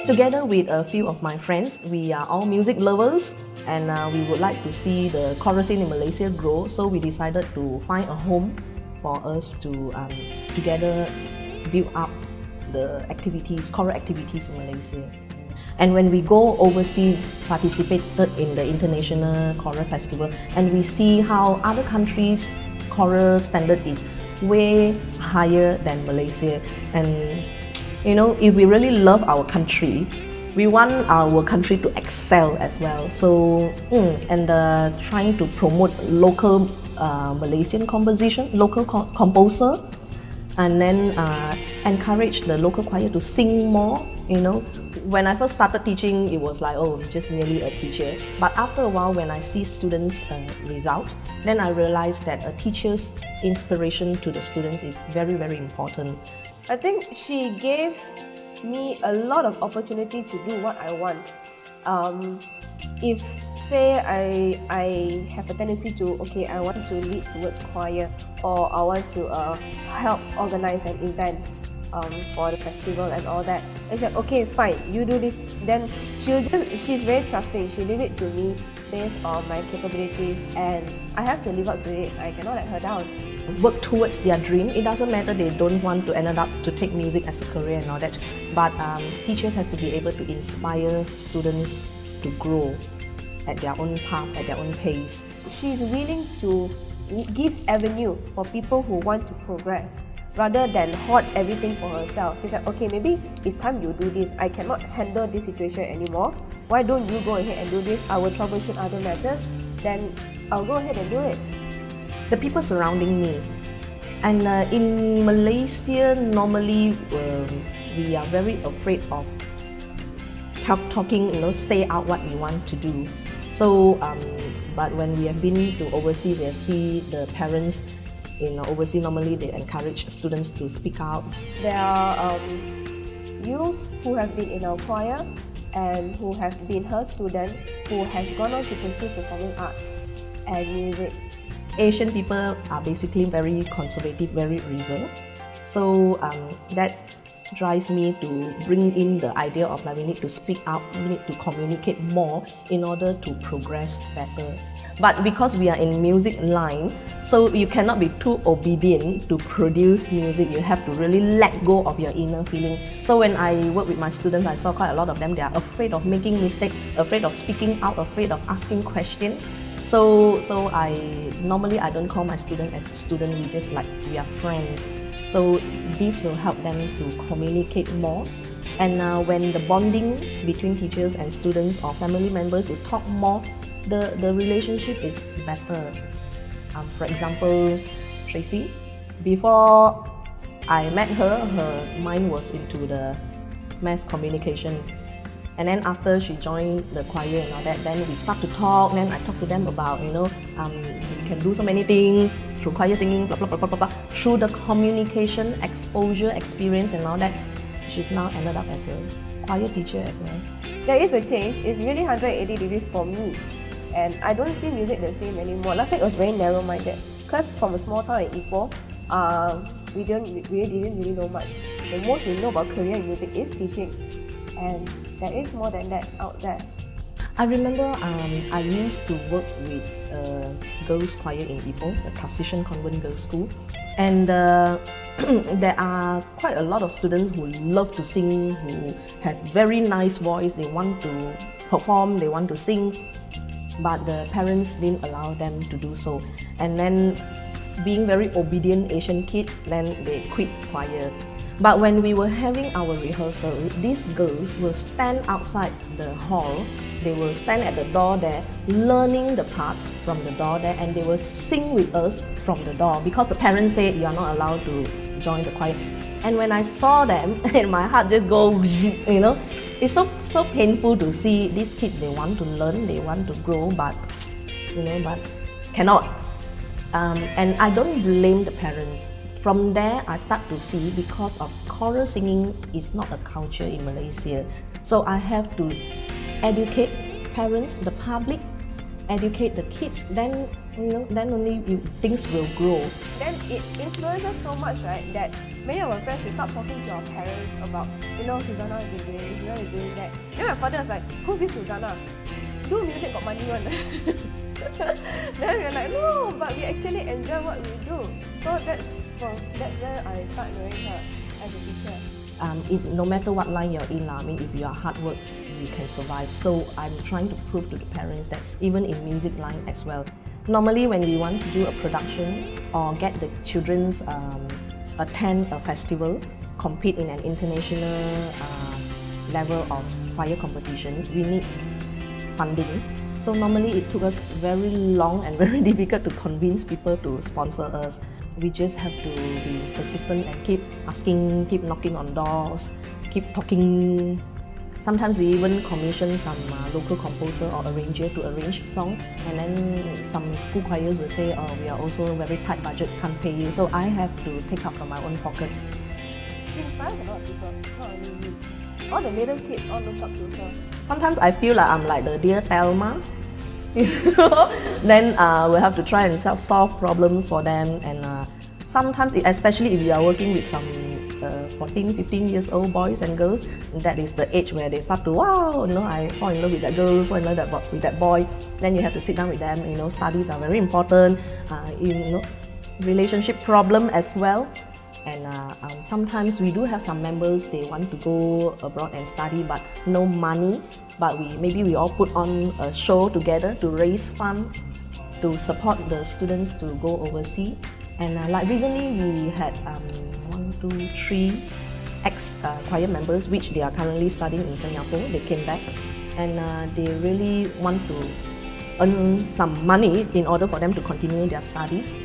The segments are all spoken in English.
Together with a few of my friends, we are all music lovers, and we would like to see the choral scene in Malaysia grow, so we decided to find a home for us to together build up the activities, choral activities in Malaysia. And when we go overseas, participated in the International Choral Festival, and we see how other countries' choral standard is way higher than Malaysia. And you know, if we really love our country, we want our country to excel as well. So, trying to promote local Malaysian composition, local composer, and then encourage the local choir to sing more. You know, when I first started teaching, it was like, oh, just merely a teacher. But after a while, when I see students' result, then I realized that a teacher's inspiration to the students is very, very important. I think she gave me a lot of opportunity to do what I want. If say I have a tendency to, okay, I want to lead towards choir, or I want to help organize an event for the festival and all that, I said, okay, fine, you do this. Then she's very trusting. She leave it to me based on my capabilities, and I have to live up to it. I cannot let her down. Work towards their dream. It doesn't matter they don't want to end up to take music as a career and all that, but teachers have to be able to inspire students to grow at their own path, at their own pace. She's willing to give avenue for people who want to progress, rather than hoard everything for herself. She's like, okay, maybe it's time you do this. I cannot handle this situation anymore. Why don't you go ahead and do this? I will troubleshoot other matters. Then I'll go ahead and do it. The people surrounding me. And in Malaysia, normally we are very afraid of talking, you know, say out what we want to do. So, but when we have been to overseas, we have seen the parents in overseas, normally they encourage students to speak out. There are youths who have been in our choir and who have been her student, who has gone on to pursue performing arts and music. Asian people are basically very conservative, very reserved. So that drives me to bring in the idea of like we need to speak out, we need to communicate more in order to progress better. But because we are in music line, so you cannot be too obedient to produce music. You have to really let go of your inner feeling. So when I work with my students, I saw quite a lot of them, they are afraid of making mistakes, afraid of speaking out, afraid of asking questions. So I normally don't call my student as student, we just like we are friends. So this will help them to communicate more. And when the bonding between teachers and students or family members, you talk more, the relationship is better. For example, Tracy, before I met her, her mind was into the mass communication. And then after she joined the choir and all that, then we start to talk. Then I talk to them about, you can do so many things through choir singing, blah, blah, blah, blah, blah, blah. Through the communication, exposure, experience and all that, she's now ended up as a choir teacher as well. There is a change. It's really 180 degrees for me. And I don't see music the same anymore. Last time it was very narrow-minded. Because from a small town in Ipoh, we didn't really know much. The most we know about career in music is teaching. And there is more than that out there. I remember I used to work with a girls' choir in Ipoh, a Precision Convent Girls' School. And there are quite a lot of students who love to sing, who have very nice voice, they want to perform, they want to sing, but the parents didn't allow them to do so. And then being very obedient Asian kids, then they quit choir. But when we were having our rehearsal, these girls will stand outside the hall, they will stand at the door there, learning the parts from the door there, and they will sing with us from the door because the parents said you are not allowed to join the choir. And when I saw them, and my heart just go, it's so painful to see these kids, they want to learn, they want to grow, but cannot. And I don't blame the parents. From there, I start to see, because of choral singing is not a culture in Malaysia, so I have to educate parents, the public, educate the kids, then then only things will grow. Then it influences so much, right, that many of our friends will start talking to our parents about, Susanna has been doing this, Susanna is doing that. Then my father was like, who's this Susanna? Do music got money one. Then we're like, no, but we actually enjoy what we do. So that's when I start knowing her as a teacher. No matter what line you're in, if you are hard work, you can survive. So I'm trying to prove to the parents that even in music line as well. Normally when we want to do a production or get the children's attend a festival, compete in an international level of choir competition, we need funding. So normally it took us very long and very difficult to convince people to sponsor us. We just have to be persistent and keep asking, keep knocking on doors, keep talking. Sometimes we even commission some local composer or arranger to arrange song, and then some school choirs will say, oh, we are also very tight budget, can't pay you. So I have to take out from my own pocket. She inspires a lot of people, not only me. All the little kids all look up to her. Sometimes I feel like I'm like the dear Thelma. Then we have to try and solve problems for them, and sometimes, especially if you are working with some 14, 15 years old boys and girls, that is the age where they start to, wow, I fall in love with that girl, fall in love with that boy. Then you have to sit down with them, studies are very important, relationship problem as well. And sometimes we do have some members, they want to go abroad and study but no money, but maybe we all put on a show together to raise funds to support the students to go overseas. And like recently we had 3 ex-choir members which they are currently studying in Singapore. They came back and they really want to earn some money in order for them to continue their studies.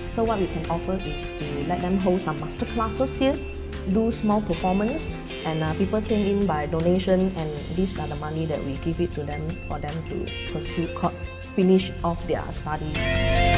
So what we can offer is to let them hold some master classes here, do small performance, and people came in by donation, and these are the money that we give it to them for them to finish off their studies.